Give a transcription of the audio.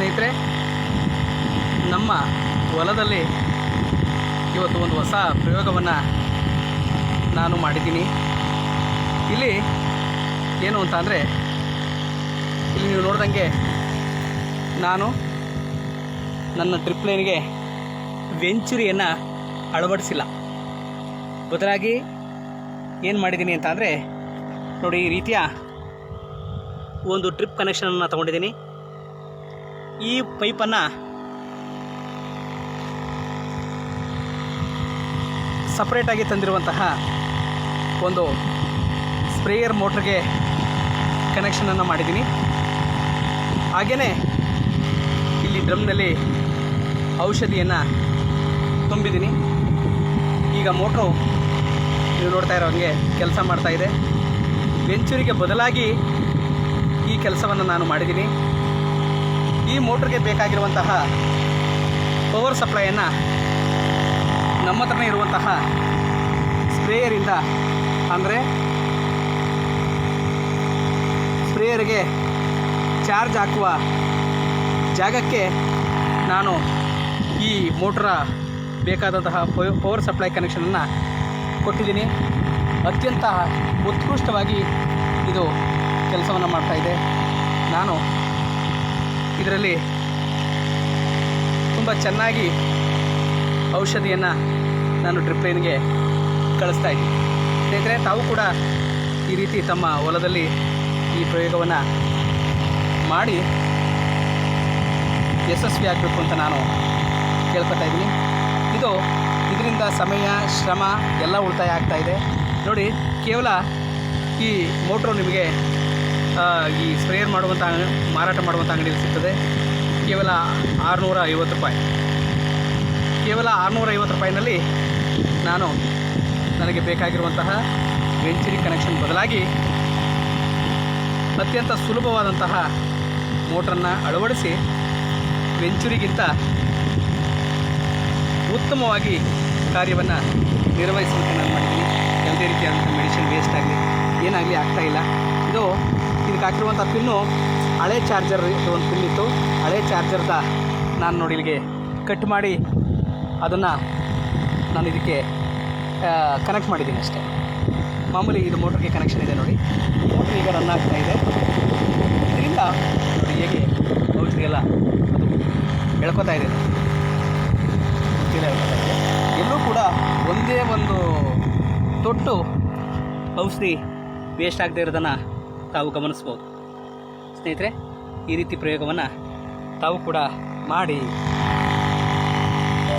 ಸ್ನೇಹಿತರೆ, ನಮ್ಮ ಹೊಲದಲ್ಲಿ ಇವತ್ತು ಒಂದು ಹೊಸ ಪ್ರಯೋಗವನ್ನು ನಾನು ಮಾಡಿದ್ದೀನಿ. ಇಲ್ಲಿ ಏನು ಅಂತ ಅಂದರೆ, ಇಲ್ಲಿ ನೀವು ನೋಡ್ದಂಗೆ ನಾನು ನನ್ನ ಡ್ರಿಪ್ ಲೈನ್ಗೆ ವೆಂಚುರಿಯನ್ನು ಅಳವಡಿಸಿಲ್ಲ. ಬದಲಾಗಿ ಏನು ಮಾಡಿದ್ದೀನಿ ಅಂತ ಅಂದರೆ ನೋಡಿ, ಈ ರೀತಿಯ ಒಂದು ಡ್ರಿಪ್ ಕನೆಕ್ಷನನ್ನು ತಗೊಂಡಿದ್ದೀನಿ. ಈ ಪೈಪನ್ನು ಸಪ್ರೇಟಾಗಿ ತಂದಿರುವಂತಹ ಒಂದು ಸ್ಪ್ರೇಯರ್ ಮೋಟ್ರಿಗೆ ಕನೆಕ್ಷನನ್ನು ಮಾಡಿದ್ದೀನಿ. ಹಾಗೆಯೇ ಇಲ್ಲಿ ಡ್ರಮ್ನಲ್ಲಿ ಔಷಧಿಯನ್ನು ತುಂಬಿದ್ದೀನಿ. ಈಗ ಮೋಟ್ರು ನೀವು ನೋಡ್ತಾ ಇರೋ ಹಾಗೆ ಕೆಲಸ ಮಾಡ್ತಾಯಿದೆ. ವೆಂಚುರಿಗೆ ಬದಲಾಗಿ ಈ ಕೆಲಸವನ್ನು ನಾನು ಮಾಡಿದ್ದೀನಿ. ಈ ಮೋಟ್ರಿಗೆ ಬೇಕಾಗಿರುವಂತಹ ಪವರ್ ಸಪ್ಲೈಯನ್ನು ನಮ್ಮ ಹತ್ರನೇ ಇರುವಂತಹ ಸ್ಪ್ರೇಯರಿಂದ, ಅಂದರೆ ಸ್ಪ್ರೇಯರ್ಗೆ ಚಾರ್ಜ್ ಹಾಕುವ ಜಾಗಕ್ಕೆ ನಾನು ಈ ಮೋಟ್ರ ಬೇಕಾದಂತಹ ಪವರ್ ಸಪ್ಲೈ ಕನೆಕ್ಷನನ್ನು ಕೊಟ್ಟಿದ್ದೀನಿ. ಅತ್ಯಂತ ಉತ್ಕೃಷ್ಟವಾಗಿ ಇದು ಕೆಲಸವನ್ನು ಮಾಡ್ತಾಯಿದೆ. ನಾನು ಇದರಲ್ಲಿ ತುಂಬ ಚೆನ್ನಾಗಿ ಔಷಧಿಯನ್ನು ನಾನು ಡ್ರಿಪ್ ಲೈನ್ಗೆ ಕಳಿಸ್ತಾ ಇದ್ದೀನಿ. ಸ್ನೇಹಿತರೆ, ತಾವು ಕೂಡ ಈ ರೀತಿ ತಮ್ಮ ಹೊಲದಲ್ಲಿ ಈ ಪ್ರಯೋಗವನ್ನು ಮಾಡಿ ಯಶಸ್ವಿ ಆಗಬೇಕು ಅಂತ ನಾನು ಕೇಳ್ಕೊತಾ ಇದ್ದೀನಿ. ಇದರಿಂದ ಸಮಯ, ಶ್ರಮ ಎಲ್ಲ ಉಳಿತಾಯ ಆಗ್ತಾಯಿದೆ. ನೋಡಿ, ಕೇವಲ ಈ ಮೋಟ್ರು ನಿಮಗೆ ಈ ಸ್ಪ್ರೇಯರ್ ಮಾಡುವಂಥ ಮಾರಾಟ ಮಾಡುವಂಥ ಅಂಗಡಿಯಲ್ಲಿ ಸಿಗ್ತದೆ. ಕೇವಲ 650 ರೂಪಾಯಿ. ಕೇವಲ 650 ರೂಪಾಯಿನಲ್ಲಿ ನಾನು ನನಗೆ ಬೇಕಾಗಿರುವಂತಹ ವೆಂಚುರಿ ಕನೆಕ್ಷನ್ ಬದಲಾಗಿ ಅತ್ಯಂತ ಸುಲಭವಾದಂತಹ ಮೋಟ್ರನ್ನು ಅಳವಡಿಸಿ ವೆಂಚುರಿಗಿಂತ ಉತ್ತಮವಾಗಿ ಕಾರ್ಯವನ್ನು ನಿರ್ವಹಿಸೋದಕ್ಕೆ ನಾನು ಮಾಡಿದ್ದೀನಿ. ಯಾವುದೇ ರೀತಿಯಾದಂಥ ಮೆಡಿಸಿನ್ ವೇಸ್ಟ್ ಆಗಲಿ ಏನಾಗಲಿ ಆಗ್ತಾಯಿಲ್ಲ. ಇದಕ್ಕೆ ಹಾಕಿರುವಂಥ ಪಿನ್ನು ಹಳೆ ಚಾರ್ಜರ್ ಒಂದು ಪಿನ್ ಇತ್ತು. ಹಳೆ ಚಾರ್ಜರ್ದ ನಾನು ನೋಡಿ ಇಲ್ಲಿಗೆ ಕಟ್ ಮಾಡಿ ಅದನ್ನು ನಾನು ಇದಕ್ಕೆ ಕನೆಕ್ಟ್ ಮಾಡಿದ್ದೀನಿ ಅಷ್ಟೇ. ಮಾಮೂಲಿ ಇದು ಮೋಟ್ರಿಗೆ ಕನೆಕ್ಷನ್ ಇದೆ. ನೋಡಿ, ಮೋಟ್ರ್ ಈಗ ರನ್ ಆಗ್ತಾಯಿದೆ. ಇದರಿಂದ ನೋಡಿ ಹೇಗೆ ಔಷಧಿಗೆಲ್ಲ ಅದು ಎಳ್ಕೊತಾ ಇದೆ. ಎಲ್ಲೂ ಕೂಡ ಒಂದೇ ಒಂದು ತೊಟ್ಟು ಔಷಧಿ ವೇಸ್ಟ್ ಆಗದೆ ಇರೋದನ್ನು ತಾವು ಗಮನಿಸ್ಬೋದು. ಸ್ನೇಹಿತರೆ, ಈ ರೀತಿ ಪ್ರಯೋಗವನ್ನು ತಾವು ಕೂಡ ಮಾಡಿ